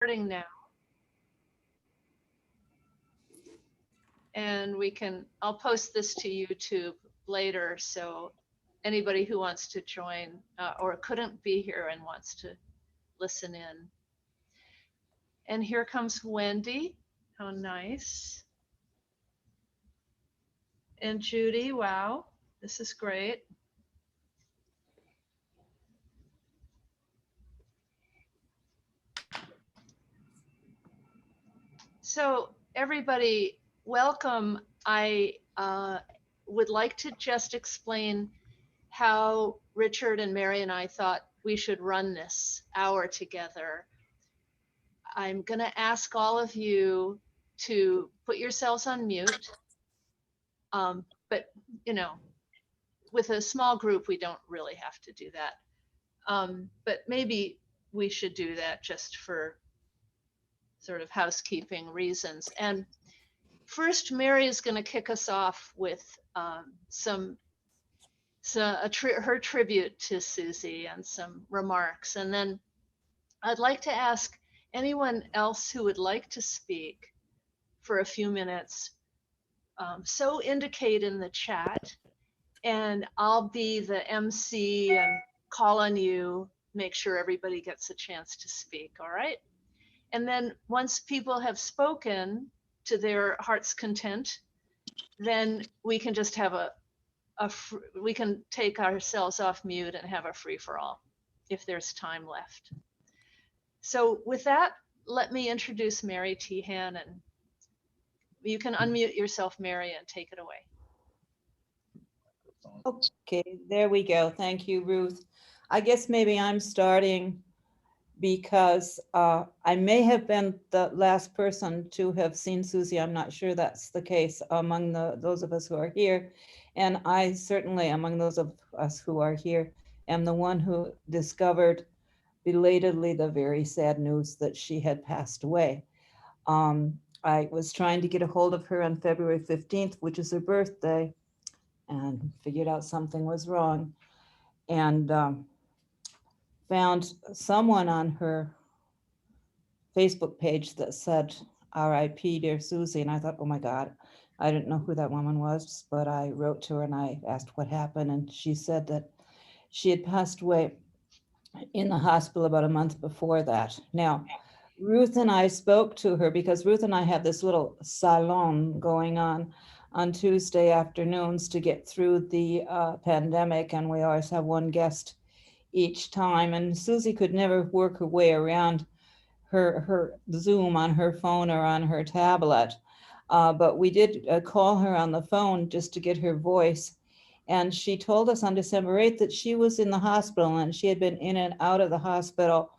Starting now. And I'll post this to YouTube later. So anybody who wants to join or couldn't be here and wants to listen in. And here comes Wendy. How nice. And Judy, wow, this is great. So everybody, welcome. I would like to just explain how Richard and Mary and I thought we should run this hour together. I'm going to ask all of you to put yourselves on mute. But, you know, with a small group, we don't really have to do that. But maybe we should do that just for sort of housekeeping reasons. And first, Mary is going to kick us off with her tribute to Suzy and some remarks. And then I'd like to ask anyone else who would like to speak for a few minutes, so indicate in the chat, and I'll be the MC and call on you, make sure everybody gets a chance to speak, all right? And then once people have spoken to their heart's content, then we can just have we can take ourselves off mute and have a free-for-all if there's time left. So with that, let me introduce Mary T. Hannon. You can unmute yourself, Mary, and take it away. Okay, there we go. Thank you, Ruth. I guess maybe I'm starting because I may have been the last person to have seen Suzy. I'm not sure that's the case among those of us who are here. And I certainly, among those of us who are here, am the one who discovered belatedly the very sad news that she had passed away. I was trying to get a hold of her on February 15th, which is her birthday, and figured out something was wrong. And found someone on her Facebook page that said, RIP, dear Suzy. And I thought, oh my God, I didn't know who that woman was, but I wrote to her and I asked what happened. And she said that she had passed away in the hospital about a month before that. Now, Ruth and I spoke to her because Ruth and I have this little salon going on Tuesday afternoons to get through the pandemic. And we always have one guest each time. And Suzy could never work her way around her Zoom on her phone or on her tablet. But we did call her on the phone just to get her voice. And she told us on December 8th that she was in the hospital and she had been in and out of the hospital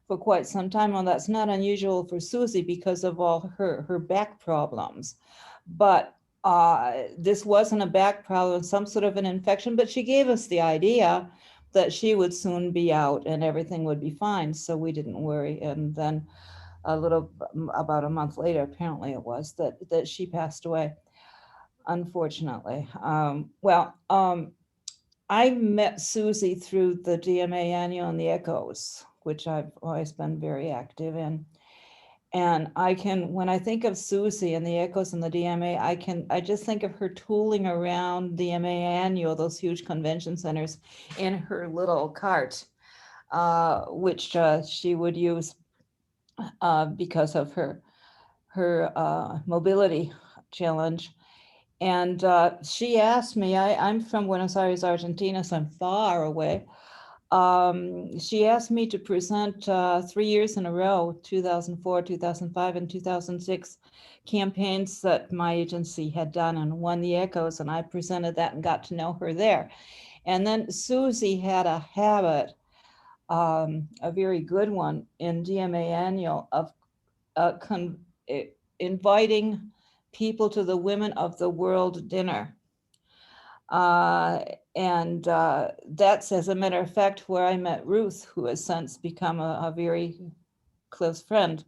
for quite some time. Well, that's not unusual for Suzy because of all her back problems. But this wasn't a back problem, some sort of an infection, but she gave us the idea that she would soon be out and everything would be fine. So we didn't worry. And then about a month later, apparently it was, that she passed away, unfortunately. I met Suzy through the DMA annual and the Echoes, which I've always been very active in. And when I think of Suzy and the Echoes and the DMA, I just think of her tooling around the DMA annual, those huge convention centers, in her little cart, which she would use because of her mobility challenge. And she asked me, I'm from Buenos Aires, Argentina, so I'm far away. She asked me to present 3 years in a row, 2004, 2005, and 2006 campaigns that my agency had done and won the Echoes, and I presented that and got to know her there. And then Suzy had a habit, a very good one in DMA Annual, of inviting people to the Women of the World dinner. And that's, as a matter of fact, where I met Ruth, who has since become a very close friend.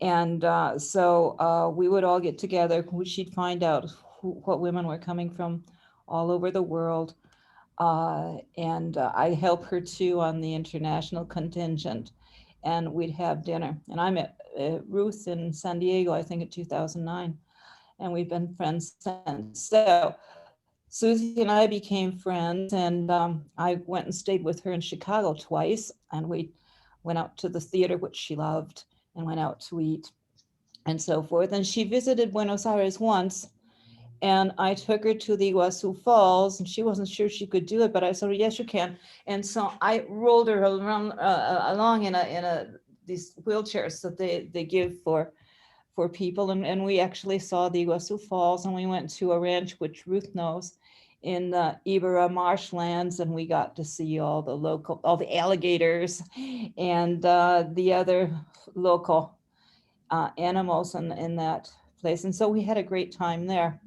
And so we would all get together. She'd find out what women were coming from all over the world. And I help her too on the international contingent. and we'd have dinner. And I met Ruth in San Diego, I think in 2009, and we've been friends since. So Suzy and I became friends, and I went and stayed with her in Chicago twice, and we went out to the theater, which she loved, and went out to eat and so forth. And she visited Buenos Aires once, and I took her to the Iguazu Falls, and she wasn't sure she could do it, but I said, yes, you can. And so I rolled her around along in a these wheelchairs that they give for people, and we actually saw the Iguazu Falls, and we went to a ranch which Ruth knows in the Ibarra marshlands, and we got to see all the alligators and the other local animals in that place. And so we had a great time there.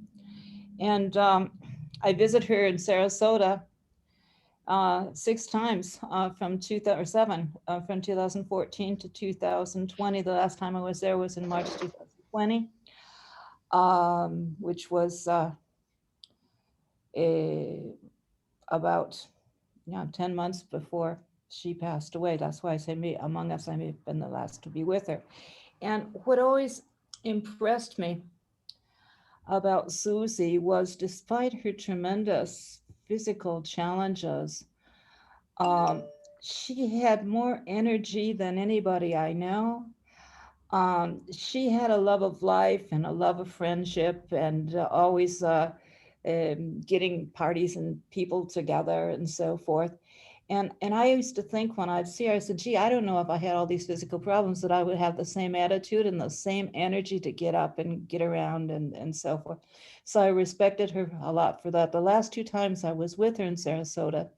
And I visited her in Sarasota 6 times from 2007, from 2014 to 2020. The last time I was there was in March 2020, which was about 10 months before she passed away. That's why I say me, among us, I may have been the last to be with her. And what always impressed me about Suzy was, despite her tremendous physical challenges, she had more energy than anybody I know. She had a love of life and a love of friendship, and always getting parties and people together and so forth. And I used to think when I'd see her, I said, gee, I don't know if I had all these physical problems that I would have the same attitude and the same energy to get up and get around and so forth. So I respected her a lot for that. The last 2 times I was with her in Sarasota,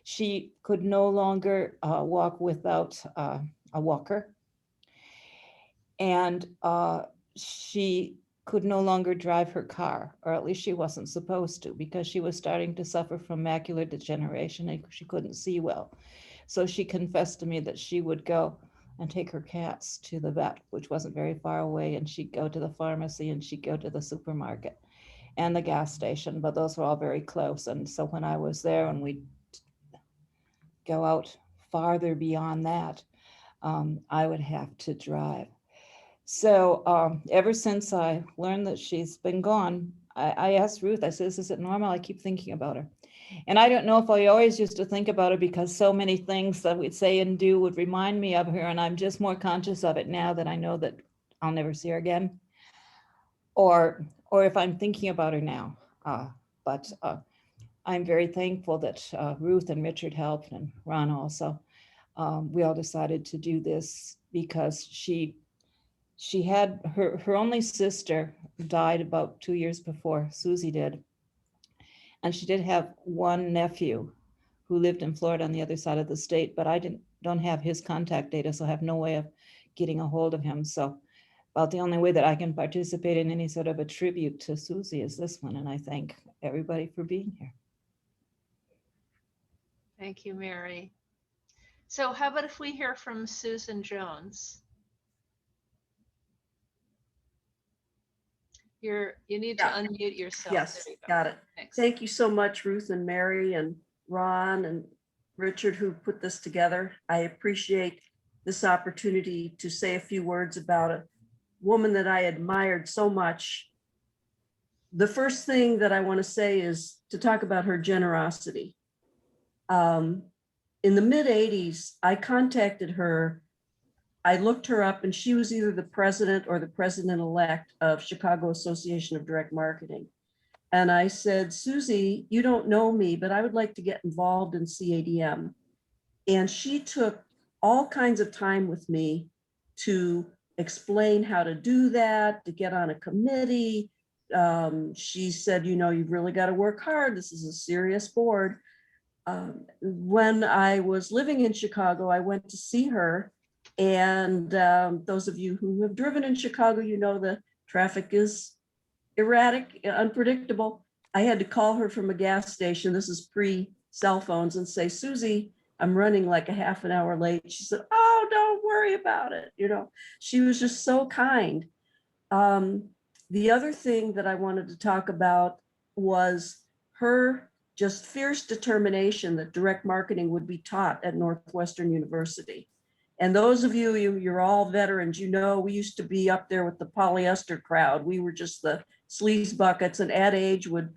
she could no longer walk without a walker. And she could no longer drive her car, or at least she wasn't supposed to, because she was starting to suffer from macular degeneration and she couldn't see well. So she confessed to me that she would go and take her cats to the vet, which wasn't very far away, and she'd go to the pharmacy and she'd go to the supermarket and the gas station, but those were all very close. And so when I was there and we'd go out farther beyond that, I would have to drive. So ever since I learned that she's been gone, I asked Ruth, I said, is it normal? I keep thinking about her. And I don't know if I always used to think about her because so many things that we'd say and do would remind me of her. And I'm just more conscious of it now that I know that I'll never see her again. Or if I'm thinking about her now. But I'm very thankful that Ruth and Richard helped, and Ron also. We all decided to do this because she had her only sister died about 2 years before Suzy did. And she did have one nephew who lived in Florida on the other side of the state, but I don't have his contact data, so I have no way of getting a hold of him. So about the only way that I can participate in any sort of a tribute to Suzy is this one. And I thank everybody for being here. Thank you, Mary. So how about if we hear from Susan Jones? You need to unmute yourself. Yes, got it. Thanks. Thank you so much, Ruth and Mary and Ron and Richard, who put this together. I appreciate this opportunity to say a few words about a woman that I admired so much. The first thing that I want to say is to talk about her generosity. In the mid-'80s, I contacted her. I looked her up, and she was either the president or the president-elect of Chicago Association of Direct Marketing. And I said, Suzy, you don't know me, but I would like to get involved in CADM. And she took all kinds of time with me to explain how to do that, to get on a committee. She said, you've really got to work hard. This is a serious board. When I was living in Chicago, I went to see her. And those of you who have driven in Chicago, the traffic is erratic, unpredictable. I had to call her from a gas station. This is pre-cell phones, and say, Suzy, I'm running like a half an hour late. She said, oh, don't worry about it. She was just so kind. The other thing that I wanted to talk about was her just fierce determination that direct marketing would be taught at Northwestern University. And those of you, you're all veterans, you know, we used to be up there with the polyester crowd. We were just the sleaze buckets, and Ad Age would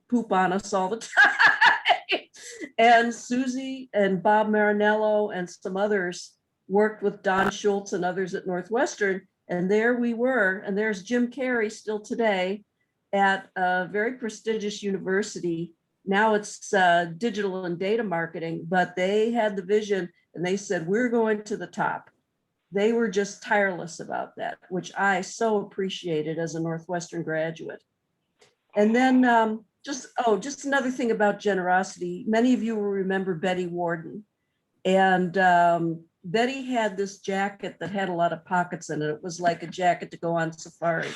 poop on us all the time. And Suzy and Bob Marinello and some others worked with Don Schultz and others at Northwestern. And there we were, and there's Jim Carey still today at a very prestigious university. Now it's digital and data marketing, but they had the vision and they said, we're going to the top. They were just tireless about that, which I so appreciated as a Northwestern graduate. And then just another thing about generosity. Many of you will remember Betty Warden. And Betty had this jacket that had a lot of pockets in it. It was like a jacket to go on safari.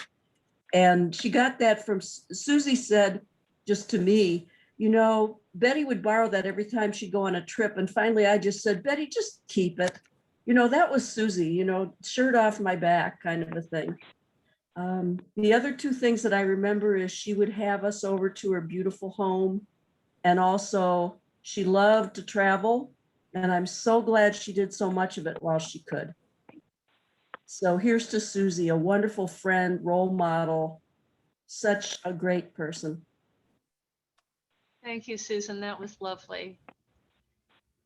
And she got that from, Suzy said just to me, you know, Betty would borrow that every time she'd go on a trip. And finally, I just said, Betty, just keep it. You know, that was Suzy, you know, shirt off my back kind of a thing. The other two things that I remember is she would have us over to her beautiful home. And also she loved to travel. And I'm so glad she did so much of it while she could. So here's to Suzy, a wonderful friend, role model, such a great person. Thank you, Susan. That was lovely.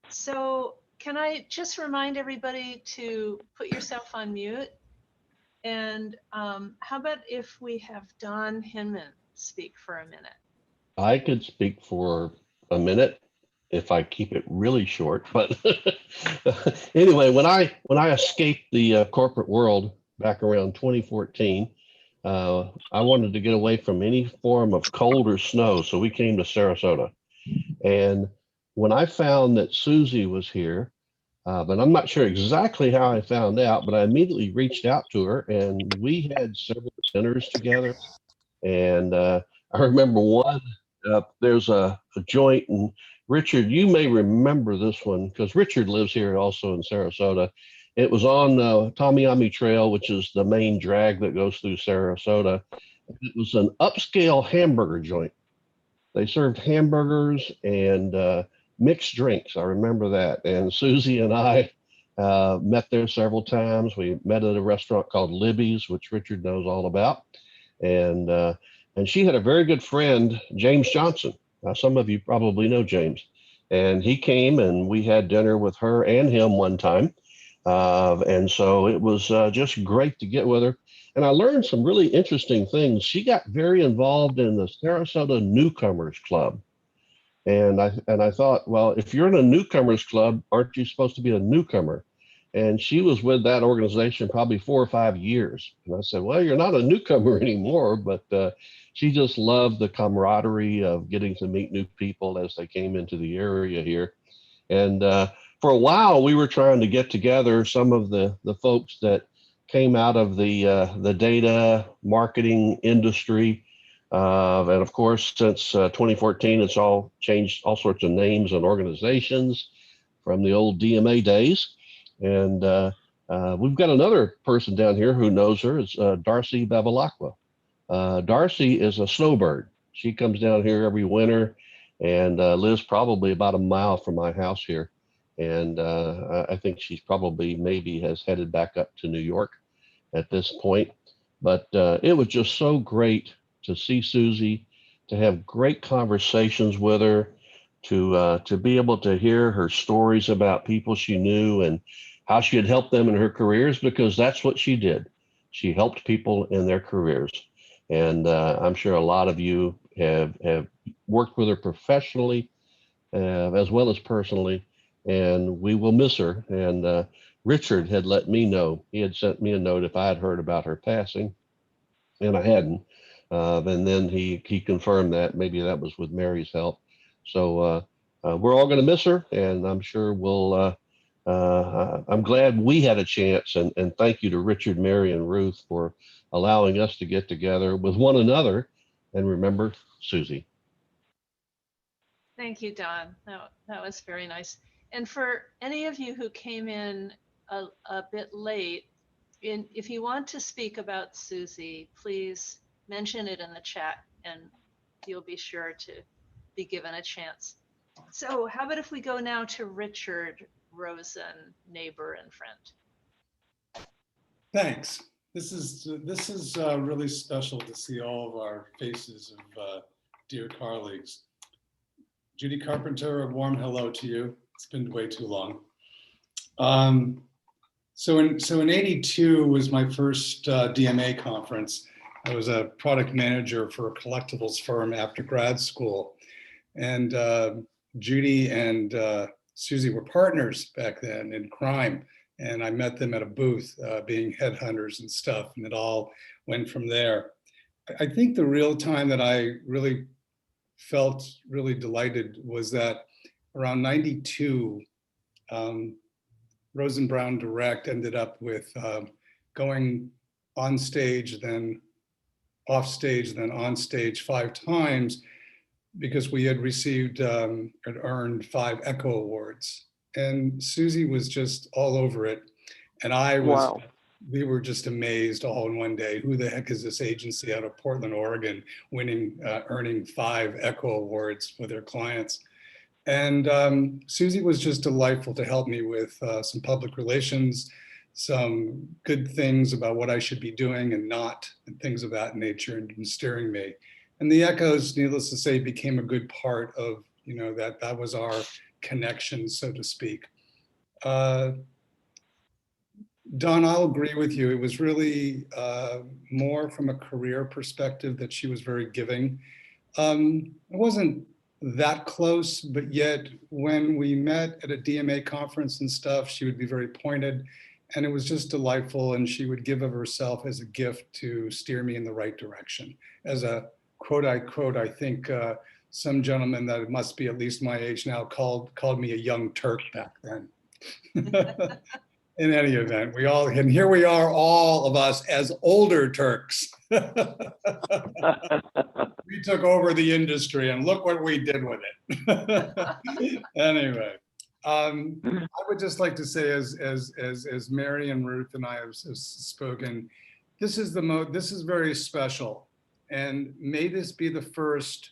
So can I just remind everybody to put yourself on mute? And how about if we have Don Hinman speak for a minute? I could speak for a minute if I keep it really short. But anyway, when I escaped the corporate world back around 2014, I wanted to get away from any form of cold or snow. So we came to Sarasota. And when I found that Suzy was here, but I'm not sure exactly how I found out, but I immediately reached out to her and we had several dinners together. And I remember one, there's a joint, and Richard, you may remember this one because Richard lives here also in Sarasota. It was on the Tamiami Trail, which is the main drag that goes through Sarasota. It was an upscale hamburger joint. They served hamburgers and mixed drinks. I remember that. And Suzy and I met there several times. We met at a restaurant called Libby's, which Richard knows all about. And she had a very good friend, James Johnson. Some of you probably know James. And he came and we had dinner with her and him one time. And so it was just great to get with her. And I learned some really interesting things. She got very involved in the Sarasota Newcomers Club. And I thought, well, if you're in a newcomers club, aren't you supposed to be a newcomer? And she was with that organization probably 4 or 5 years. And I said, well, you're not a newcomer anymore, but she just loved the camaraderie of getting to meet new people as they came into the area here. And for a while, we were trying to get together some of the folks that came out of the data marketing industry. And of course, since 2014, it's all changed, all sorts of names and organizations from the old DMA days. And we've got another person down here who knows her. It's Darcy Bevilacqua. Darcy is a snowbird. She comes down here every winter and lives probably about a mile from my house here. And I think she's probably maybe has headed back up to New York at this point. But it was just so great to see Suzy, to have great conversations with her, to be able to hear her stories about people she knew and how she had helped them in her careers, because that's what she did. She helped people in their careers. And I'm sure a lot of you have worked with her professionally as well as personally, and we will miss her. And Richard had let me know, he had sent me a note if I had heard about her passing, and I hadn't. And then he confirmed that maybe that was with Mary's help. So we're all going to miss her, and I'm sure we'll, I'm glad we had a chance, and thank you to Richard, Mary, and Ruth for allowing us to get together with one another and remember Suzy. Thank you, Don. That was very nice. And for any of you who came in a bit late, if you want to speak about Suzy, please mention it in the chat and you'll be sure to be given a chance. So how about if we go now to Richard Rosen, neighbor and friend. Thanks. This is really special to see all of our faces of dear colleagues. Judy Carpenter, a warm hello to you. It's been way too long. So in '82 was my first DMA conference. I was a product manager for a collectibles firm after grad school. And Judy and Suzy were partners back then in crime. And I met them at a booth being headhunters and stuff. And it all went from there. I think the real time that I really felt really delighted was that around '92, Rosen Brown Direct ended up with going on stage, then off stage, then on stage 5 times, because we had received and earned 5 Echo Awards. And Suzy was just all over it. And I was, wow. We were just amazed all in one day. Who the heck is this agency out of Portland, Oregon, earning 5 Echo Awards for their clients? And Suzy was just delightful to help me with some public relations, some good things about what I should be doing and not, and things of that nature, and steering me. And the Echoes, needless to say, became a good part of, that was our connection, so to speak. Don, I'll agree with you. It was really more from a career perspective that she was very giving. It wasn't that close, but yet when we met at a DMA conference and stuff, she would be very pointed, and it was just delightful. And she would give of herself as a gift to steer me in the right direction. As a quote, I think some gentleman that must be at least my age now called me a young Turk back then. In any event, and here we are, all of us as older Turks. We took over the industry and look what we did with it. Anyway, I would just like to say, as Mary and Ruth and I have spoken, this is very special, and may this be the first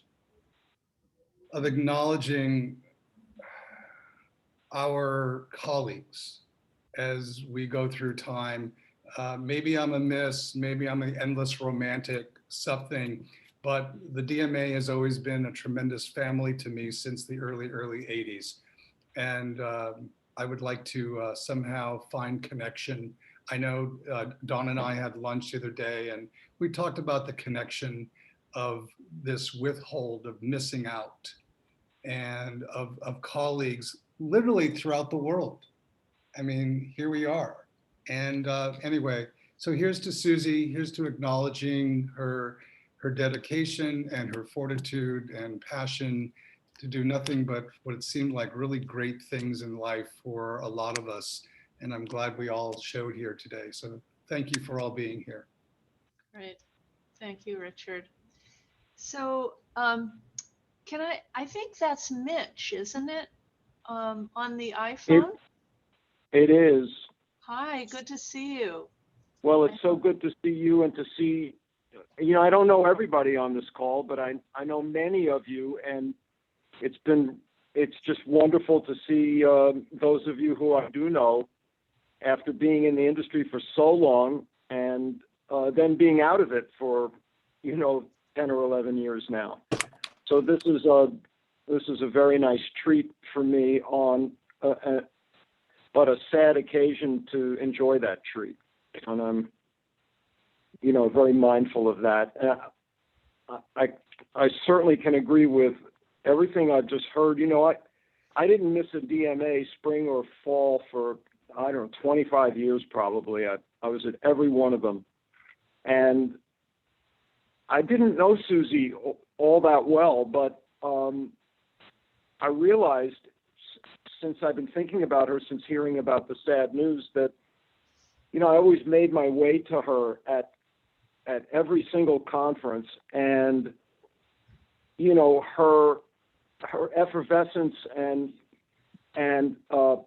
of acknowledging our colleagues as we go through time. Maybe I'm a miss, maybe I'm an endless romantic something, but the DMA has always been a tremendous family to me since the early 80s. And I would like to somehow find connection. I know Dawn and I had lunch the other day, and we talked about the connection of this withhold, of missing out, and of colleagues literally throughout the world. I mean, here we are. And anyway, so here's to Suzy, here's to acknowledging her dedication and her fortitude and passion to do nothing but what it seemed like really great things in life for a lot of us. And I'm glad we all showed here today. So thank you for all being here. Great. Thank you, Richard. So I think that's Mitch, isn't it? On the iPhone? It is. Hi, good to see you. Well, it's so good to see you and to see, I don't know everybody on this call, but I know many of you, and it's just wonderful to see those of you who I do know after being in the industry for so long, and then being out of it for, 10 or 11 years now. So this is a very nice treat for me on but a sad occasion to enjoy that treat. And I'm, very mindful of that. I certainly can agree with everything I've just heard. I didn't miss a DMA spring or fall for, 25 years probably. I was at every one of them. And I didn't know Suzy all that well, but I realized, since I've been thinking about her, since hearing about the sad news, that, I always made my way to her at every single conference, and, her effervescence and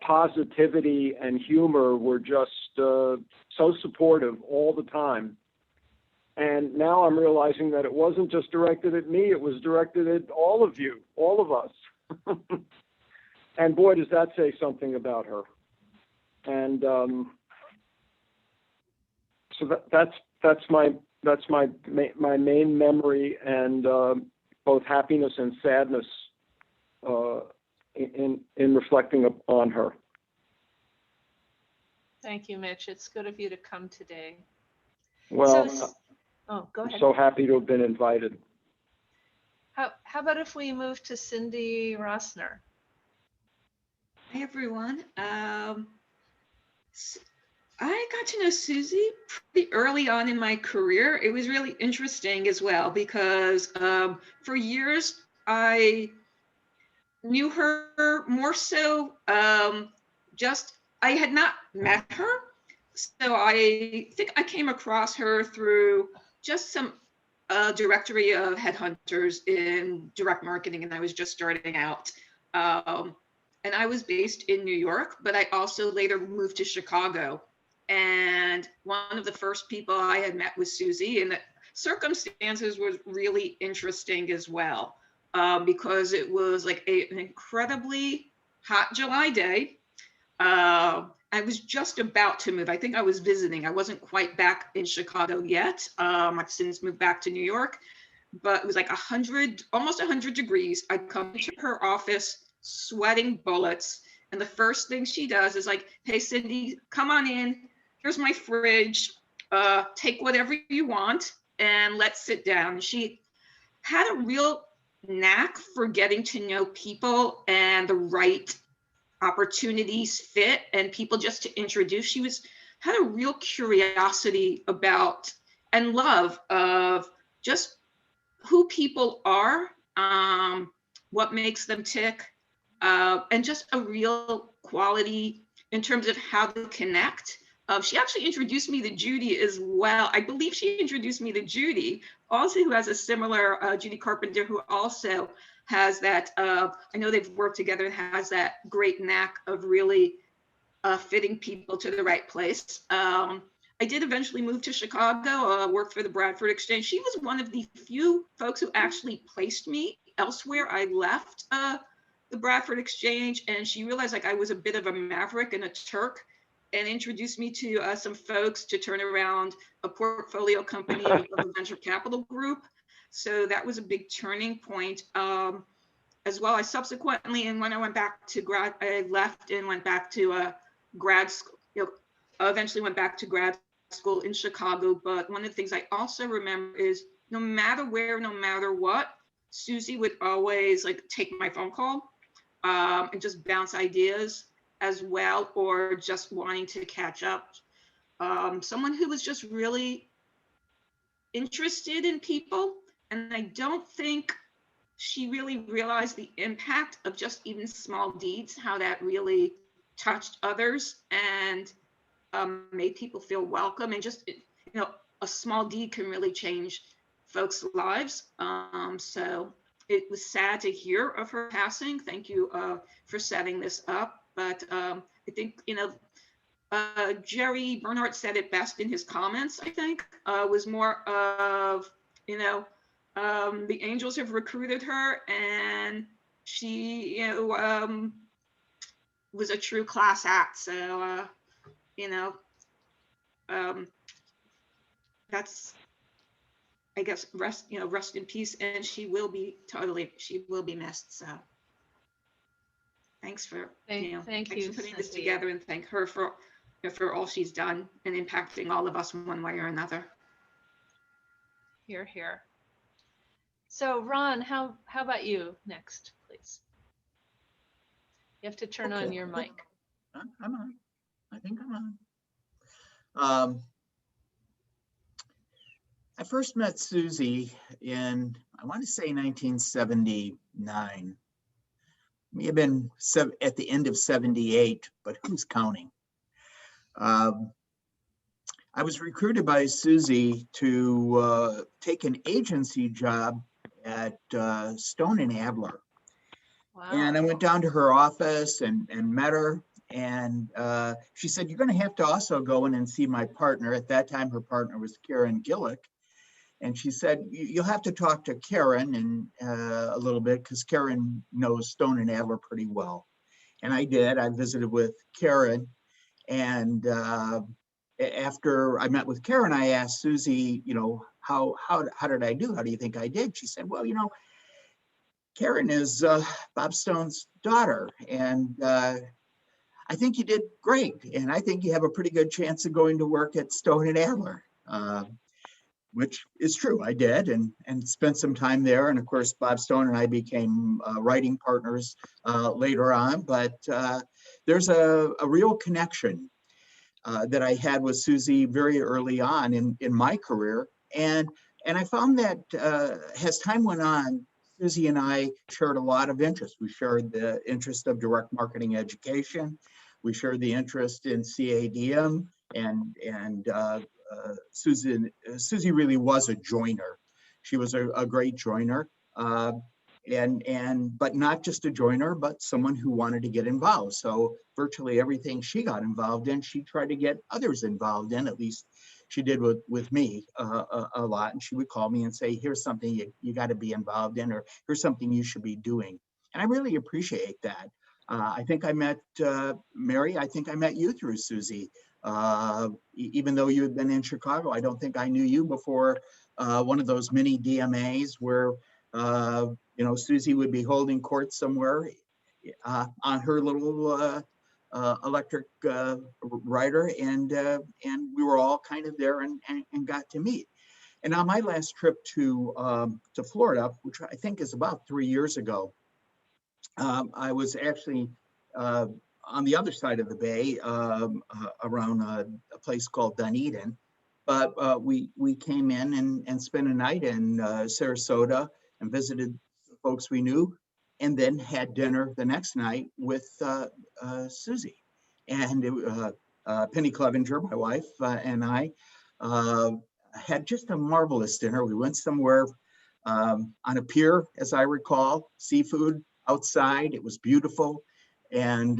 positivity and humor were just so supportive all the time. And now I'm realizing that it wasn't just directed at me, it was directed at all of you, all of us. and boy, does that say something about her. And so that's my main memory, and both happiness and sadness in reflecting upon her. Thank you, Mitch. It's good of you to come today. Well, oh, go ahead. I'm so happy to have been invited. How about if we move to Cindy Rossner? Hi, everyone. I got to know Suzy pretty early on in my career. It was really interesting as well because for years I knew her more so just I had not met her. So I think I came across her through just some directory of headhunters in direct marketing, and I was just starting out. And I was based in New York, but I also later moved to Chicago. And one of the first people I had met was Suzy, and the circumstances was really interesting as well, because it was like an incredibly hot July day. I was just about to move. I think I was visiting. I wasn't quite back in Chicago yet. I've since moved back to New York, but it was like 100, almost 100 degrees. I come to her office sweating bullets. And the first thing she does is like, hey, Cindy, come on in. Here's my fridge. Take whatever you want and let's sit down. She had a real knack for getting to know people and the right opportunities fit and people just to introduce. She had a real curiosity about and love of just who people are, what makes them tick, and just a real quality in terms of how to connect. She actually introduced me to Judy as well. I believe she introduced me to Judy, also who has a similar, Judy Carpenter, who also has that, I know they've worked together and has that great knack of really fitting people to the right place. I did eventually move to Chicago, worked for the Bradford Exchange. She was one of the few folks who actually placed me elsewhere. I left the Bradford Exchange, and she realized like I was a bit of a maverick and a Turk, and introduced me to some folks to turn around a portfolio company of a venture capital group. So that was a big turning point as well. I subsequently, and when I went back to I left and went back to grad school, eventually went back to grad school in Chicago. But one of the things I also remember is no matter where, no matter what, Suzy would always like take my phone call and just bounce ideas as well, or just wanting to catch up. Someone who was just really interested in people. And I don't think she really realized the impact of just even small deeds, how that really touched others and made people feel welcome. And just, a small deed can really change folks' lives. So it was sad to hear of her passing. Thank you for setting this up. But I think, Jerry Bernhardt said it best in his comments, I think, was more of, the angels have recruited her, and she, was a true class act. So, that's, I guess, rest in peace, and she will be missed. So thanks for, thanks for putting this together, and thank her for all she's done and impacting all of us one way or another. Hear, hear. So Ron, how about you next, please? You have to turn on your mic. I'm on. I think I'm on. I first met Suzy in, I want to say 1979. May have been at the end of 78, but who's counting? I was recruited by Suzy to take an agency job at Stone and Adler. Wow. And I went down to her office and met her. And she said, you're going to have to also go in and see my partner. At that time, her partner was Karen Gillick. And she said, you'll have to talk to Karen and a little bit, because Karen knows Stone and Adler pretty well. And I did. I visited with Karen. And after I met with Karen, I asked Suzy, how did I do? How do you think I did? She said, well, Karen is Bob Stone's daughter. And I think you did great. And I think you have a pretty good chance of going to work at Stone and Adler, which is true. I did, and spent some time there. And of course, Bob Stone and I became writing partners later on. But there's a real connection that I had with Suzy very early on in my career. And I found that as time went on, Suzy and I shared a lot of interests. We shared the interest of direct marketing education. We shared the interest in CADM, and Suzy really was a joiner. She was a great joiner, but not just a joiner, but someone who wanted to get involved. So virtually everything she got involved in, she tried to get others involved in. At least she did with me a lot. And she would call me and say, here's something you got to be involved in, or here's something you should be doing. And I really appreciate that. I think I met Mary. I think I met you through Suzy. Even though you had been in Chicago, I don't think I knew you before one of those mini DMAs where Suzy would be holding court somewhere on her little electric rider, and we were all kind of there and got to meet. And on my last trip to Florida, which I think is about 3 years ago, I was actually on the other side of the bay, around a place called Dunedin. But we came in and spent a night in Sarasota and visited folks we knew, and then had dinner the next night with Suzy. And Penny Clevenger, my wife, and I had just a marvelous dinner. We went somewhere on a pier, as I recall, seafood outside. It was beautiful, and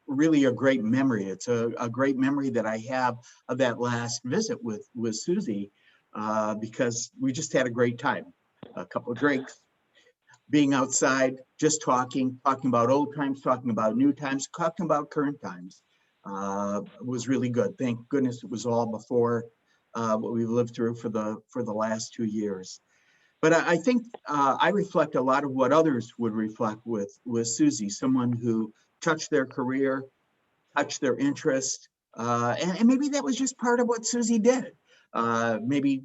really a great memory. It's a great memory that I have of that last visit with Suzy, because we just had a great time. A couple of drinks, being outside, just talking about old times, talking about new times, talking about current times. Was really good. Thank goodness it was all before what we've lived through for the last 2 years. But I think I reflect a lot of what others would reflect with Suzy, someone who touched their career, touched their interest, and maybe that was just part of what Suzy did. Maybe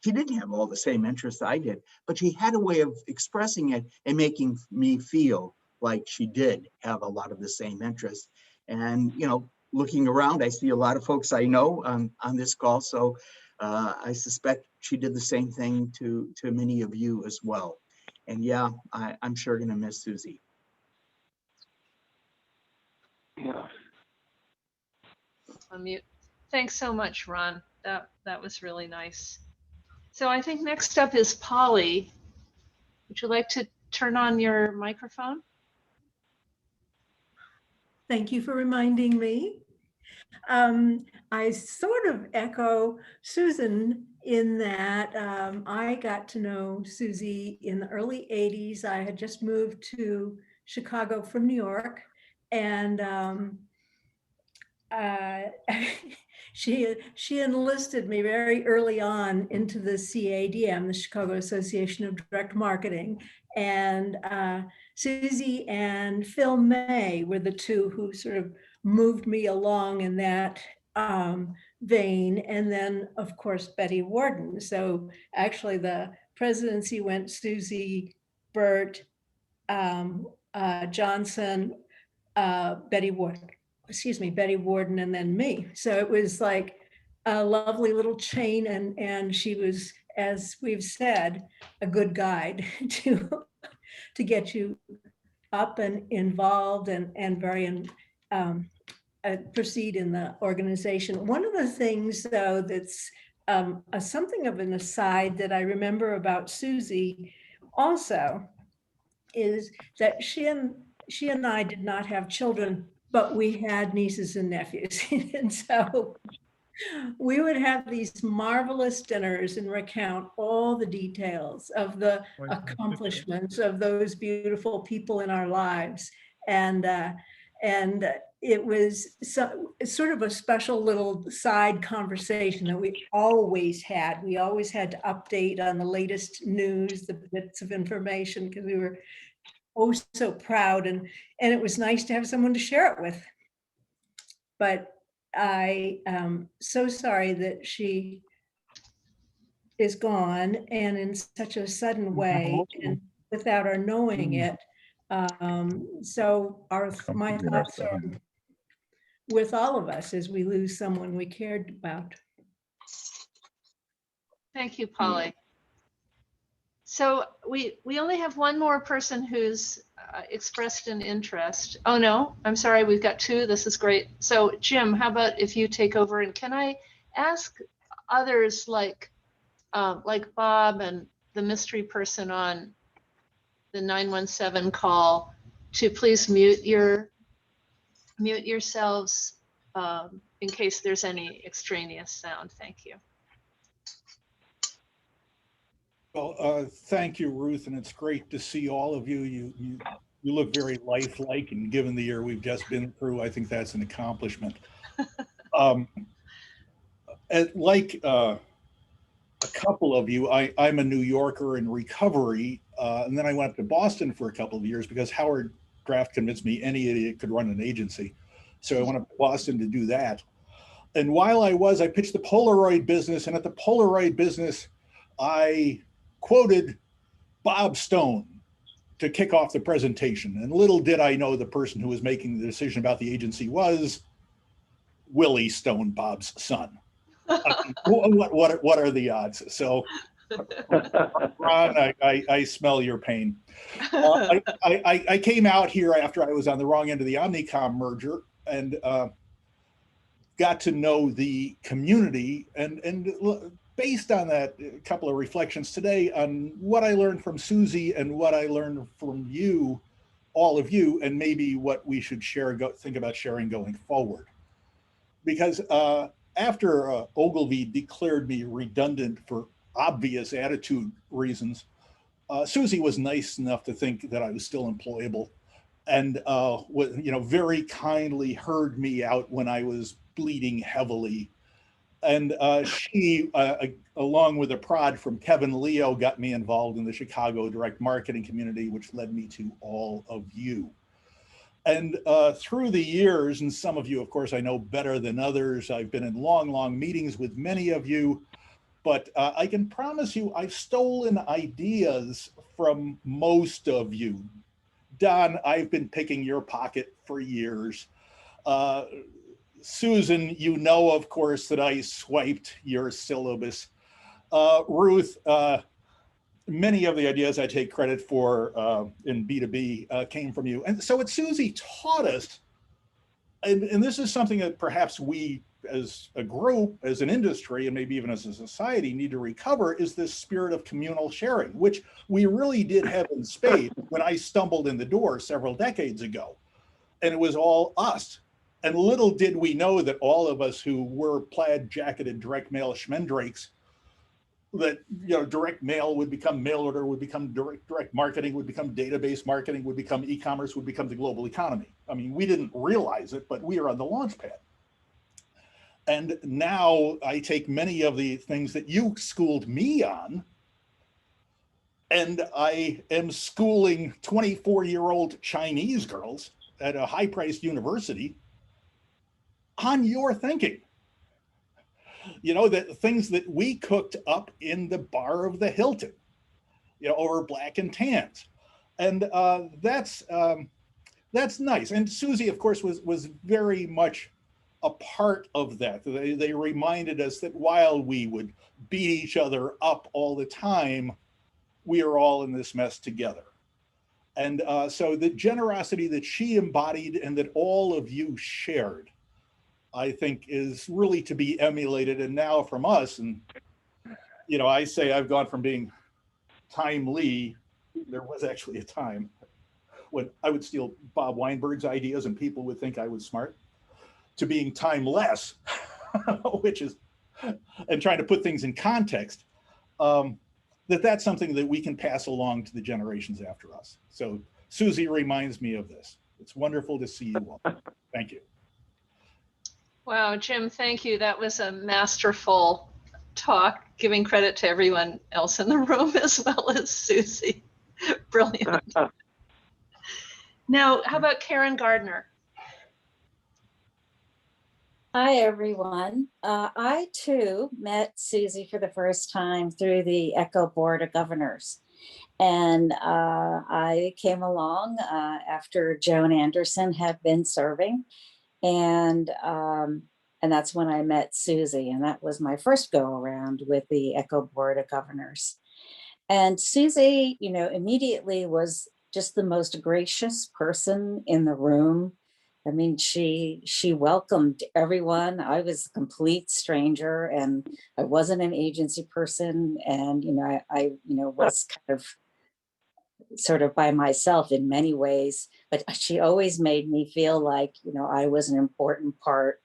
she didn't have all the same interests I did, but she had a way of expressing it and making me feel like she did have a lot of the same interests. And, looking around, I see a lot of folks I know on this call. So I suspect she did the same thing to many of you as well. And yeah, I'm sure going to miss Suzy. Yeah. Unmute. Thanks so much, Ron. That was really nice. So I think next up is Polly. Would you like to turn on your microphone? Thank you for reminding me. I sort of echo Susan in that I got to know Suzy in the early 80s. I had just moved to Chicago from New York, and she enlisted me very early on into the CADM, the Chicago Association of Direct Marketing. And Suzy and Phil May were the two who sort of moved me along in that vein. And then, of course, Betty Warden. So actually the presidency went Suzy, Bert, Johnson, Betty Warden, and then me. So it was like a lovely little chain, and she was, as we've said, a good guide to get you up and involved and very proceed in the organization. One of the things, though, that's something of an aside that I remember about Suzy also is that she and I did not have children, but we had nieces and nephews. And so we would have these marvelous dinners and recount all the details of the accomplishments of those beautiful people in our lives. And it was sort of a special little side conversation that we always had. We always had to update on the latest news, the bits of information, because we were oh so proud, and it was nice to have someone to share it with. But I am so sorry that she is gone, and in such a sudden way, and without our knowing it. So my thoughts are with all of us as we lose someone we cared about. Thank you, Polly. So we only have one more person who's expressed an interest. Oh no, I'm sorry, we've got two. This is great. So Jim, how about if you take over, and can I ask others like Bob and the mystery person on the 917 call to please mute yourselves in case there's any extraneous sound. Thank you. Well, thank you, Ruth, and it's great to see all of you. You look very lifelike, and given the year we've just been through, I think that's an accomplishment. Like a couple of you, I'm a New Yorker in recovery, and then I went up to Boston for a couple of years because Howard Kraft convinced me any idiot could run an agency. So I went up to Boston to do that. And while I pitched the Polaroid business, and at the Polaroid business, I quoted Bob Stone to kick off the presentation. And little did I know the person who was making the decision about the agency was Willie Stone, Bob's son. What are the odds? So, Ron, I smell your pain. I came out here after I was on the wrong end of the Omnicom merger and got to know the community, and based on that, a couple of reflections today on what I learned from Suzy and what I learned from you, all of you, and maybe what we should think about sharing going forward. Because after Ogilvy declared me redundant for obvious attitude reasons, Suzy was nice enough to think that I was still employable, and very kindly heard me out when I was bleeding heavily. And she, along with a prod from Kevin Leo, got me involved in the Chicago direct marketing community, which led me to all of you. And through the years, and some of you, of course, I know better than others, I've been in long, long meetings with many of you, but I can promise you I've stolen ideas from most of you. Don, I've been picking your pocket for years. Susan, you know, of course, that I swiped your syllabus. Ruth, many of the ideas I take credit for in B2B came from you. And so what Suzy taught us, and this is something that perhaps we as a group, as an industry, and maybe even as a society need to recover, is this spirit of communal sharing, which we really did have in spades when I stumbled in the door several decades ago. And it was all us. And little did we know that all of us who were plaid jacketed direct mail schmendrakes, that direct mail would become mail order, would become direct marketing, would become database marketing, would become e-commerce, would become the global economy. I mean, we didn't realize it, but we are on the launch pad. And now I take many of the things that you schooled me on, and I am schooling 24-year-old Chinese girls at a high-priced university on your thinking. The things that we cooked up in the bar of the Hilton, over black and tans. And that's nice. And Suzy, of course, was very much a part of that. They reminded us that while we would beat each other up all the time, we are all in this mess together. And so the generosity that she embodied and that all of you shared, I think, is really to be emulated. And now from us, and I say I've gone from being timely, there was actually a time when I would steal Bob Weinberg's ideas and people would think I was smart, to being timeless. which is, and trying to put things in context, that's something that we can pass along to the generations after us. So Suzy reminds me of this. It's wonderful to see you all. Thank you. Wow, Jim, thank you. That was a masterful talk, giving credit to everyone else in the room as well as Suzy. Brilliant. Now, how about Karen Gardner? Hi, everyone. I too met Suzy for the first time through the ECHO Board of Governors. And I came along after Joan Anderson had been serving. And that's when I met Suzy. And that was my first go around with the ECHO Board of Governors. And Suzy, you know, immediately was just the most gracious person in the room. I mean, she welcomed everyone. I was a complete stranger and I wasn't an agency person. And, you know, I was kind of sort of by myself in many ways, but she always made me feel like, you know, I was an important part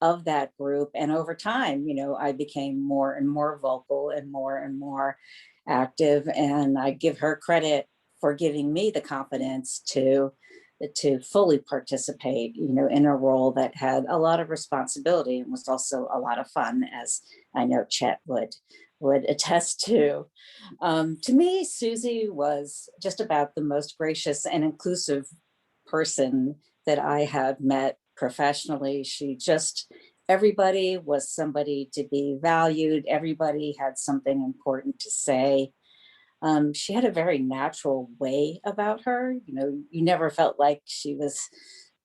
of that group. And over time, you know, I became more and more vocal and more active. And I give her credit for giving me the confidence to fully participate, you know, in a role that had a lot of responsibility and was also a lot of fun, as I know Chet would attest to. To me, Suzy was just about the most gracious and inclusive person that I had met professionally. Everybody was somebody to be valued. Everybody had something important to say. She had a very natural way about her. You know, you never felt like she was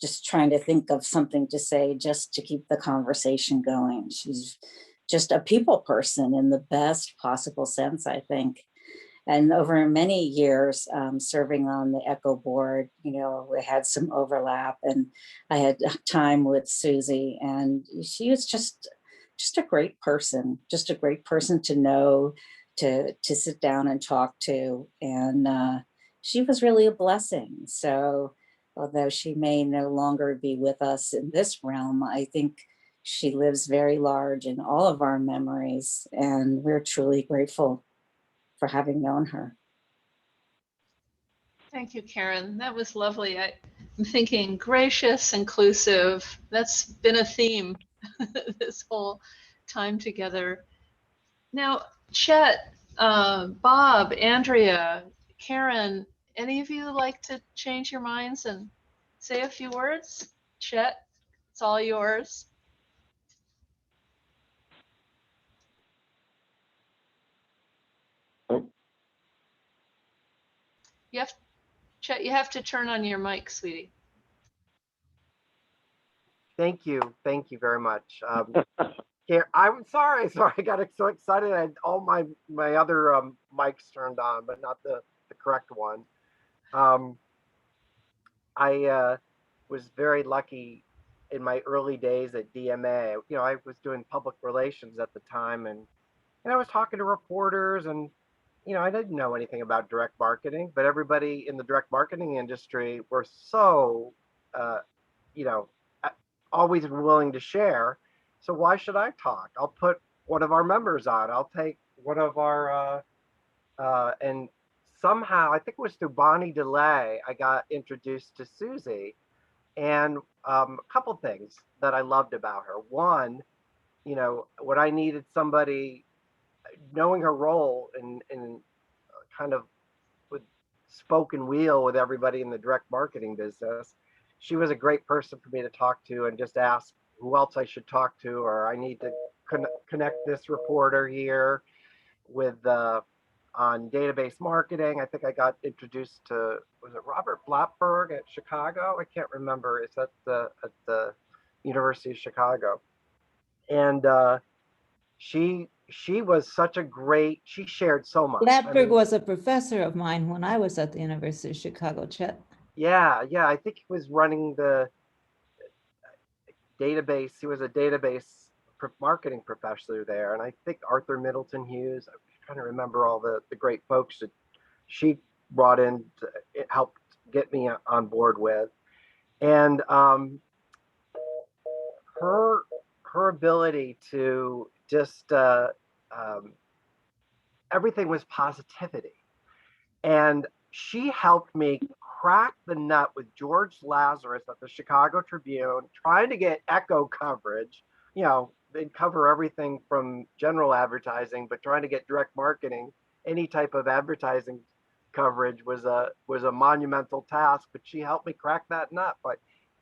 just trying to think of something to say just to keep the conversation going. She's just a people person in the best possible sense, I think. And over many years serving on the ECHO board, you know, we had some overlap and I had time with Suzy, and she was just a great person to know, to sit down and talk to. And she was really a blessing. So although she may no longer be with us in this realm, I think she lives very large in all of our memories, and we're truly grateful for having known her. Thank you, Karen. That was lovely. I'm thinking gracious, inclusive. That's been a theme this whole time together. Now, Chet, Bob, Andrea, Karen, any of you like to change your minds and say a few words? Chet, it's all yours. Chet, you have to turn on your mic, sweetie. Thank you very much. I'm sorry, I got so excited. I had all my other mics turned on, but not the correct one. I was very lucky in my early days at DMA. You know, I was doing public relations at the time, and I was talking to reporters, and you know, I didn't know anything about direct marketing, but everybody in the direct marketing industry were so, you know, always willing to share. So why should I talk? I'll put one of our members on. I'll take one of our, and somehow, I think it was through Bonnie DeLay, I got introduced to Suzy. And a couple things that I loved about her. One, you know, when I needed somebody, knowing her role in kind of with spoken wheel with everybody in the direct marketing business, she was a great person for me to talk to and just ask who else I should talk to, or I need to connect this reporter here with on database marketing. I think I got introduced to, was it Robert Blattberg at Chicago? I can't remember. It's at the University of Chicago. And she was such a great, she shared so much. Blattberg was a professor of mine when I was at the University of Chicago, Chet. Yeah, I think he was running the database. He was a database marketing professor there. And I think Arthur Middleton Hughes, I'm trying to remember all the great folks that she brought in to help get me on board with. And her her ability to just, everything was positivity. And she helped me crack the nut with George Lazarus at the Chicago Tribune, trying to get Echo coverage. You know, they'd cover everything from general advertising, but trying to get direct marketing, any type of advertising coverage was a monumental task. But she helped me crack that nut.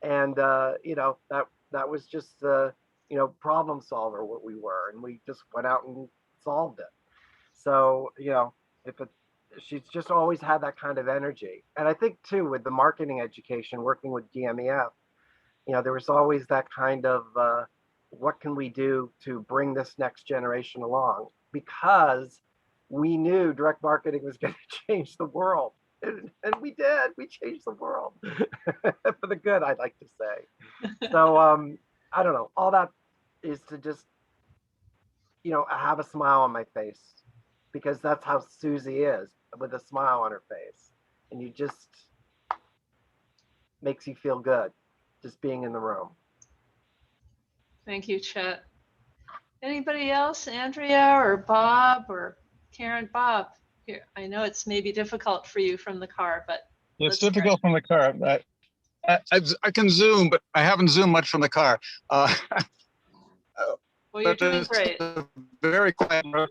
And you know, that was just you know, problem solver what we were, and we just went out and solved it. So, you know, she's just always had that kind of energy. And I think too, with the marketing education, working with DMEF, you know, there was always that kind of, what can we do to bring this next generation along? Because we knew direct marketing was going to change the world. And we did, we changed the world for the good, I'd like to say. So, I don't know, all that is to just, you know, have a smile on my face, because that's how Suzy is, with a smile on her face. And you just, makes you feel good just being in the room. Thank you, Chet. Anybody else? Andrea or Bob or Karen? Bob, here, I know it's maybe difficult for you from the car, but it's difficult from the car. I can Zoom, but I haven't Zoomed much from the car. Well, you're doing great. A very quiet road.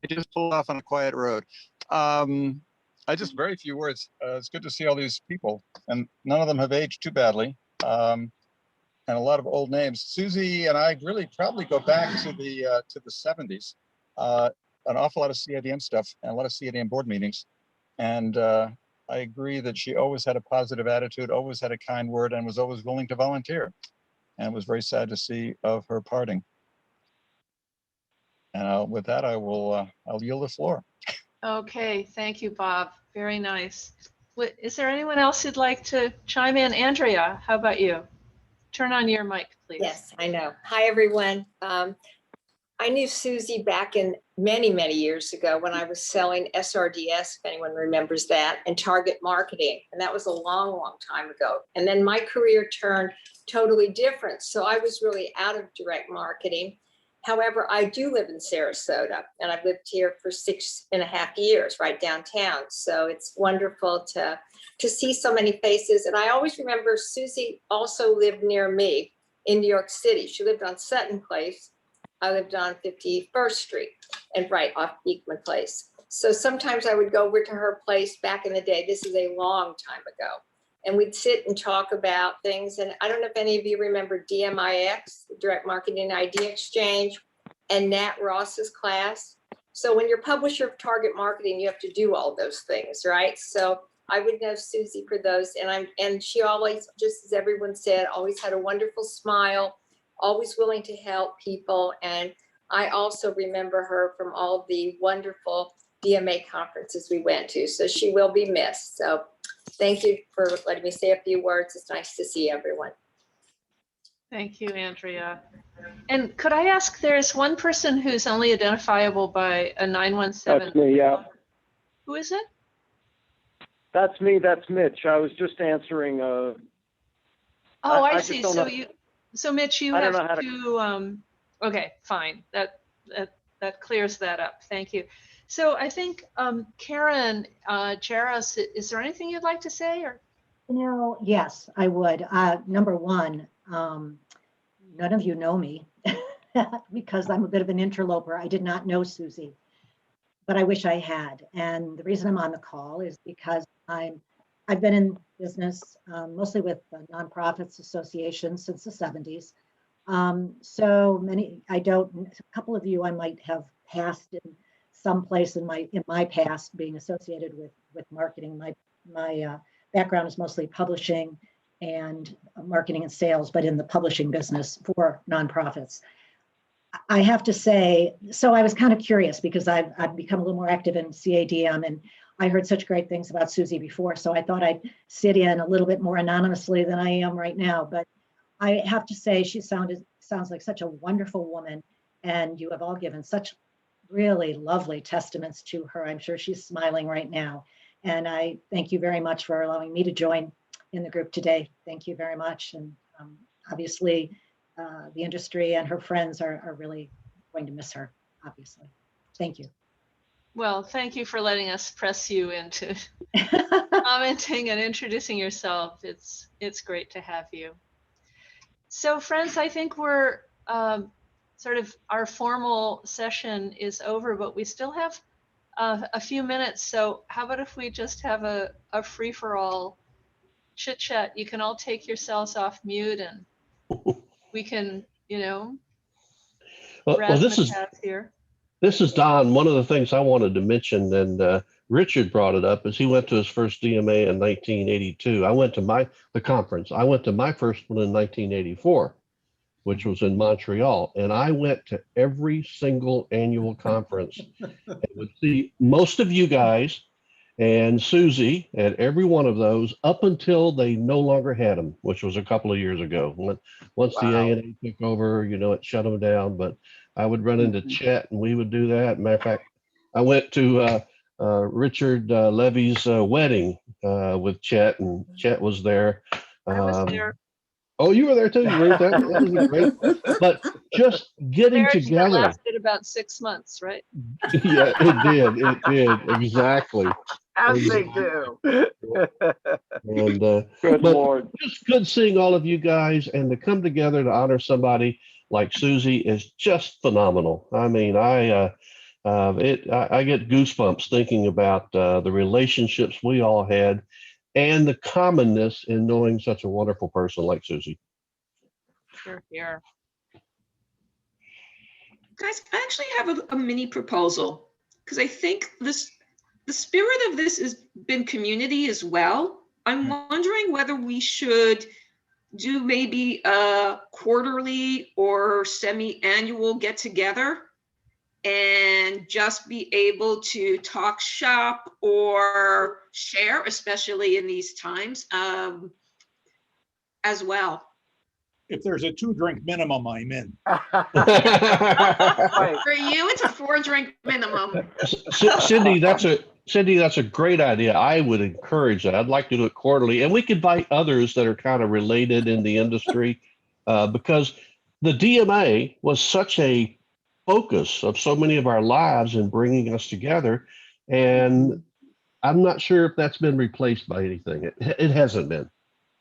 I just pulled off on a quiet road. I just very few words. It's good to see all these people, and none of them have aged too badly. And a lot of old names. Suzy and I really probably go back to the 70s. An awful lot of CIDM stuff and a lot of CIDM board meetings. And I agree that she always had a positive attitude, always had a kind word, and was always willing to volunteer. And it was very sad to see of her parting. And with that, I'll yield the floor. Okay, thank you, Bob. Very nice. Is there anyone else who'd like to chime in? Andrea, how about you? Turn on your mic, please. Yes, I know. Hi, everyone. I knew Suzy back in many, many years ago when I was selling SRDS, if anyone remembers that, and target marketing. And that was a long, long time ago. And then my career turned totally different. So I was really out of direct marketing. However, I do live in Sarasota, and I've lived here for 6.5 years, right downtown. So it's wonderful to see so many faces. And I always remember Suzy also lived near me in New York City. She lived on Sutton Place. I lived on 51st Street and right off Beekman Place. So sometimes I would go over to her place back in the day. This is a long time ago. And we'd sit and talk about things. And I don't know if any of you remember DMIX, the Direct Marketing Idea Exchange, and Nat Ross's class. So when you're publisher of target marketing, you have to do all those things, right? So I would know Suzy for those. And she always, just as everyone said, always had a wonderful smile, always willing to help people. And I also remember her from all the wonderful DMA conferences we went to. So she will be missed. So thank you for letting me say a few words. It's nice to see everyone. Thank you, Andrea. And could I ask, there's one person who's only identifiable by a 917. That's me, yeah. Who is it? That's me, that's Mitch. I was just answering. Oh, I see. So Mitch, you have to, okay, fine. That clears that up. Thank you. So I think Karen Jaros, is there anything you'd like to say? Or Yes, I would. Number one, none of you know me because I'm a bit of an interloper. I did not know Suzy, but I wish I had. And the reason I'm on the call is because I've been in business mostly with nonprofits associations since the 70s. So many, a couple of you I might have passed in some place in my past being associated with marketing. My background is mostly publishing and marketing and sales, but in the publishing business for nonprofits. I have to say, so I was kind of curious because I've become a little more active in CADM, and I heard such great things about Suzy before, so I thought I'd sit in a little bit more anonymously than I am right now. But I have to say, she sounds like such a wonderful woman, and you have all given such really lovely testaments to her. I'm sure she's smiling right now. And I thank you very much for allowing me to join in the group today. Thank you very much. And obviously, the industry and her friends are really going to miss her, obviously. Thank you. Well, thank you for letting us press you into commenting and introducing yourself. It's great to have you. So friends, I think we're sort of our formal session is over, but we still have a few minutes. So how about if we just have a free-for-all chit chat? You can all take yourselves off mute and we can, Well, razzmatazz here. this is Don. One of the things I wanted to mention, and Richard brought it up, is he went to his first DMA in 1982. I went to the conference. I went to my first one in 1984, which was in Montreal, and I went to every single annual conference and would see most of you guys and Suzy at every one of those up until they no longer had them, which was a couple of years ago. Once the ANA took over, it shut them down. But I would run into Chet, and we would do that. Matter of fact, I went to Richard Levy's wedding with Chet, and Chet was there. I was there. Oh, you were there too. You were there. That was great. But just getting Marriage that together. lasted about 6 months, right? Yeah, it did. It did. Exactly. As they do. And Good but Lord. just good seeing all of you guys, and to come together to honor somebody like Suzy is just phenomenal. I mean, I get goosebumps thinking about the relationships we all had and the commonness in knowing such a wonderful person like Suzy. Sure, here. Guys, I actually have a mini proposal, because I think the spirit of this has been community as well. I'm wondering whether we should do maybe a quarterly or semi-annual get together and just be able to talk shop or share, especially in these times, as well. If there's a 2-drink minimum, I'm in. Right. For you, it's a 4-drink minimum. Cindy, that's a great idea. I would encourage that. I'd like to do it quarterly, and we could invite others that are kind of related in the industry, because the DMA was such a focus of so many of our lives in bringing us together, and I'm not sure if that's been replaced by anything. It hasn't been.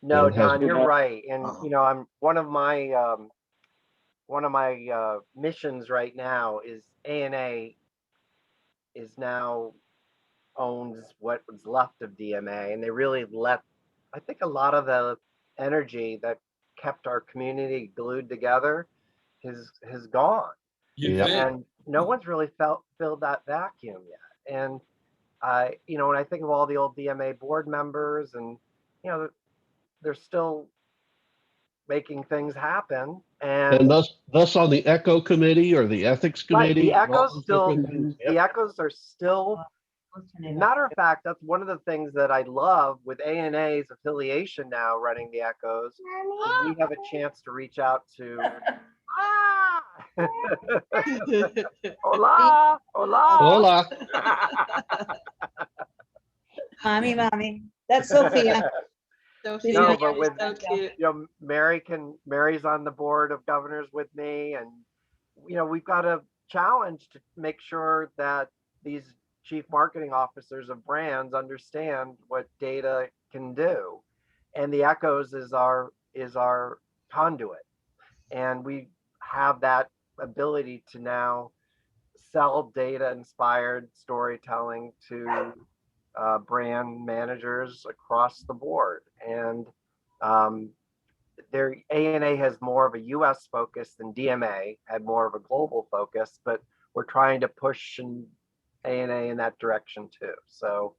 No, It hasn't Don, you're been. right. And I'm one of my missions right now is ANA is now owns what was left of DMA, and they really let, I think, a lot of the energy that kept our community glued together has gone. And no one's really filled that vacuum yet. And when I think of all the old DMA board members, and they're still making things happen. And thus on the ECHO committee or the ethics committee. Right, the ECHOs are still. Matter of fact, that's one of the things that I love with ANA's affiliation now running the ECHOs. We have a chance to reach out to. Hola, hola. Mommy. That's Sophia. Sophia, No, but with so cute. Mary's on the board of governors with me, and we've got a challenge to make sure that these chief marketing officers of brands understand what data can do, and the ECHOs is our conduit, and we have that ability to now sell data inspired storytelling to brand managers across the board. And their ANA has more of a US focus than DMA had more of a global focus, but we're trying to push ANA in that direction too. So,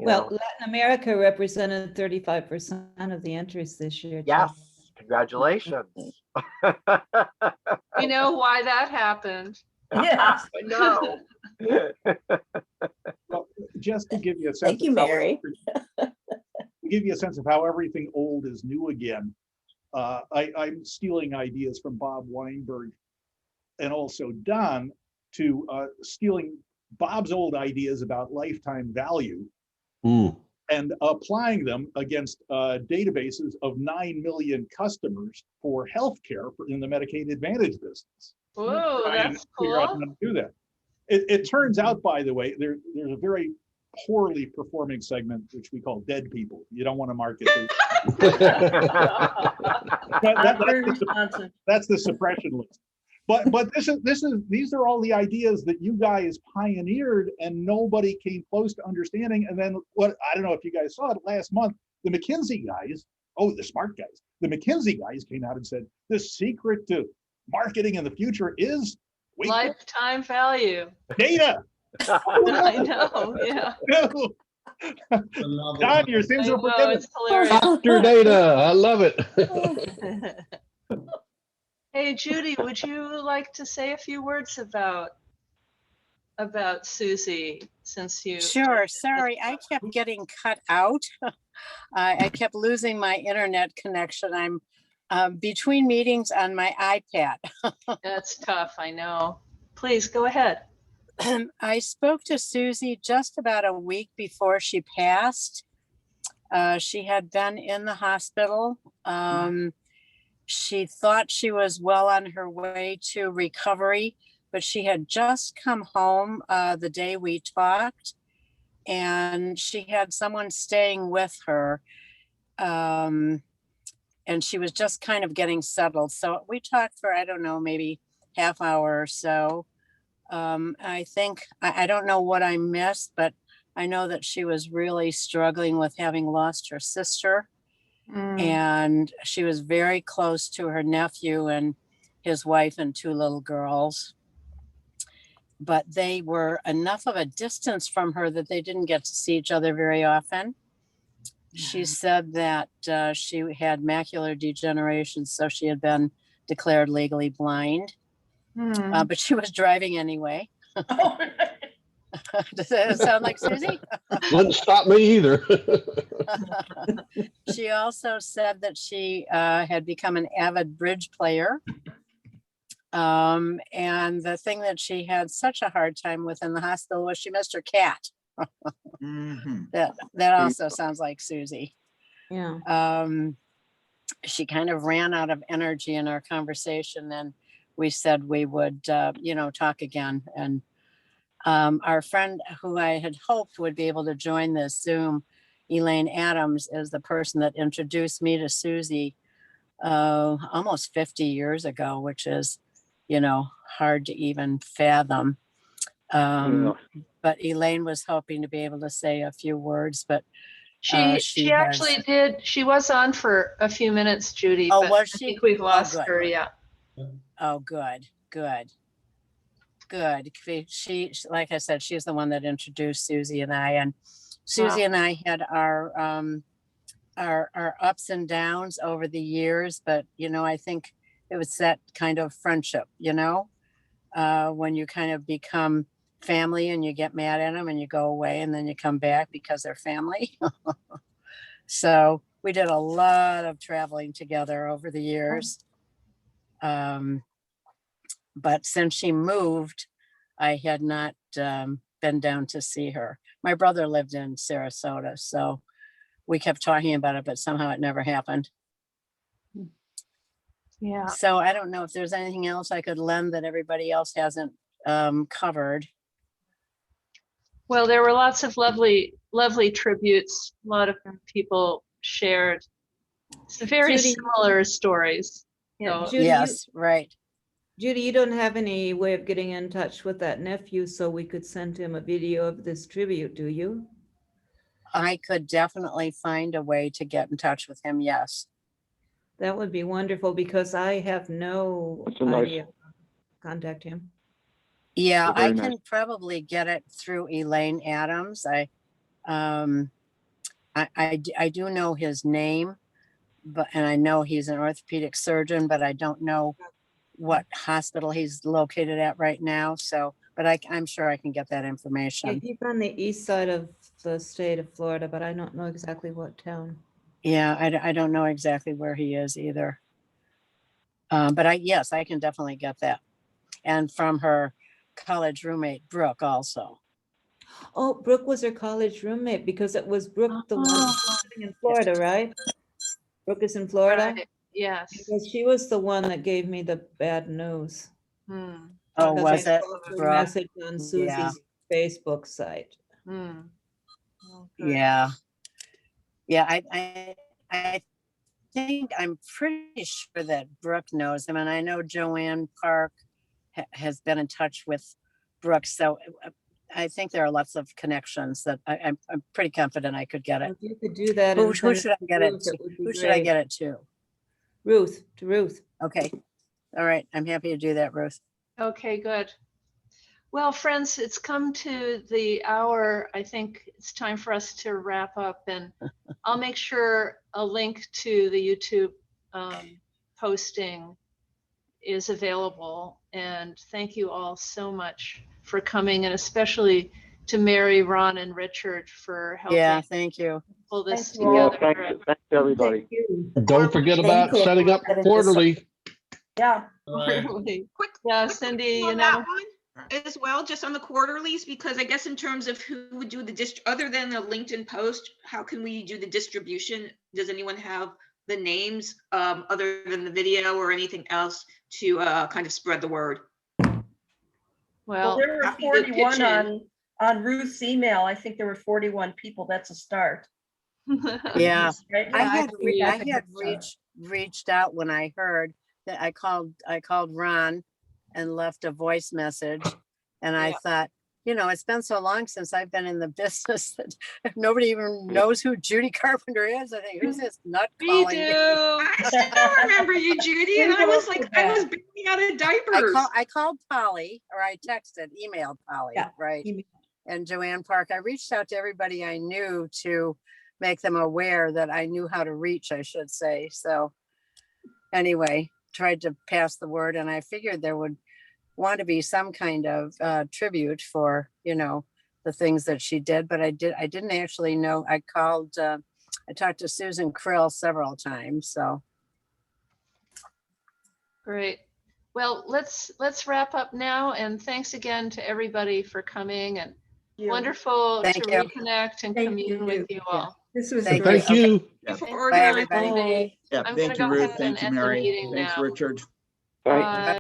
Latin America represented 35% of the entries this year. Yes, congratulations. We know why that happened. Yes, I know. Well, just to give you a sense. Thank you, Mary. To give you a sense of how everything old is new again, I'm stealing ideas from Bob Weinberg and also Don to stealing Bob's old ideas about lifetime value. and applying them against databases of 9 million customers for healthcare in the Medicaid Advantage business. Whoa, Try and that's figure out cool. how to do that. It turns out, by the way, there's a very poorly performing segment which we call dead people. You don't want to market. That's the suppression list. But these are all the ideas that you guys pioneered and nobody came close to understanding. And then what, I don't know if you guys saw it last month, the McKinsey guys, the smart guys, the McKinsey guys came out and said, the secret to marketing in the future is lifetime value. Data. I know, yeah. Don, your sins are forgiven. It's hilarious. After data, I love it. Hey, Judy, would you like to say a few words about Suzy, since you? Sure. Sorry, I kept getting cut out. I kept losing my internet connection. I'm between meetings on my iPad. That's tough, I know. Please go ahead. I spoke to Suzy just about a week before she passed. She had been in the hospital. She thought she was well on her way to recovery, but she had just come home the day we talked, and she had someone staying with her. And she was just kind of getting settled. So we talked for, I don't know, maybe half hour or so. I think, I don't know what I missed, but I know that she was really struggling with having lost her sister. And she was very close to her nephew and his wife and 2 little girls. But they were enough of a distance from her that they didn't get to see each other very often. She said that she had macular degeneration, so she had been declared legally blind. But she was driving anyway. Does that sound like Suzy? Wouldn't stop me either. She also said that she had become an avid bridge player. And the thing that she had such a hard time with in the hospital was she missed her cat. That also sounds like Suzy. Yeah. She kind of ran out of energy in our conversation, and we said we would, talk again. And our friend who I had hoped would be able to join this Zoom, Elaine Adams, is the person that introduced me to Suzy almost 50 years ago, which is, hard to even fathom. But Elaine was hoping to be able to say a few words, but she actually did. She was on for a few minutes, Judy. Oh, but was she? I think we've lost her. Yeah. Oh, good. She, like I said, she's the one that introduced Suzy and I, and Suzy and I had our ups and downs over the years, but I think it was that kind of friendship, when you kind of become family and you get mad at them and you go away and then you come back because they're family. So we did a lot of traveling together over the years. But since she moved, I had not been down to see her. My brother lived in Sarasota, so we kept talking about it, but somehow it never happened. Yeah. So I don't know if there's anything else I could lend that everybody else hasn't covered. Well, there were lots of lovely tributes. A lot of people shared very Judy, similar stories. Yeah, So, Judy, yes, right. Judy, you don't have any way of getting in touch with that nephew so we could send him a video of this tribute, do you? I could definitely find a way to get in touch with him, yes. That would be wonderful because I have no idea how to contact him. Yeah, I can probably get it through Elaine Adams. I do know his name, and I know he's an orthopedic surgeon, but I don't know what hospital he's located at right now. So, but I'm sure I can get that information. Yeah, he's on the east side of the state of Florida, but I don't know exactly what town. Yeah, I don't know exactly where he is either. But yes, I can definitely get that. And from her college roommate, Brooke, also. Oh, Brooke was her college roommate because it was Brooke, the one living in Florida, right? Brooke is in Florida. Right. Yes. Because she was the one that gave me the bad news. Hmm. Oh, Because I was it? saw her Brooke? message on Yeah. Susie's Facebook site. Hmm. Oh, good. Yeah. Yeah, I think I'm pretty sure that Brooke knows him, and I know Joanne Park has been in touch with Brooke, so I think there are lots of connections that I'm pretty confident I could get it. If you could do that. Who and send should I to get it Ruth, to? would be Who should I great. get it to? Ruth, to Ruth. Okay. All right. I'm happy to do that, Ruth. Okay, good. Well, friends, it's come to the hour. I think it's time for us to wrap up, and I'll make sure a link to the YouTube posting is available. And thank you all so much for coming, and especially to Mary, Ron, and Richard for helping Yeah, thank you. pull this Thank you all. together. Thanks everybody. Don't forget about you. setting up quarterly. Yeah. Quarterly. Quick, Yeah, quick Cindy, question you on know. that one as well, just on the quarterlies, because I guess in terms of who would do the other than the LinkedIn post, how can we do the distribution? Does anyone have the names other than the video or anything else to kind of spread the word? Well, there were happy to pitch 41 in. on Ruth's email. I think there were 41 people. That's a start. Yeah. Right? I had that's a good reached out when I heard that. I called Ron and left a voice message, and I thought, you know, it's been so long since I've been in the business that nobody even knows who Judy Carpenter is. I think, who's this nut We calling me? do. I still remember you, Judy, and I was like, I was baby out of diapers. I called Polly, or I emailed Polly, right? And Joanne Park. I reached out to everybody I knew to make them aware that I knew how to reach, I should say. So anyway, tried to pass the word, and I figured there would want to be some kind of tribute for, you know, the things that she did, but I didn't actually know. I talked to Susan Krill several times. So Great. Well, let's wrap up now, and thanks again to everybody for coming, and wonderful Thank to you. reconnect and Thank commune with you all. This was Thank great. you. For Bye, organizing. everybody. Yeah, I'm thank gonna you, go Ruth. ahead and Thank you, end the Mary. meeting Thanks, now. Richard. Bye. Bye.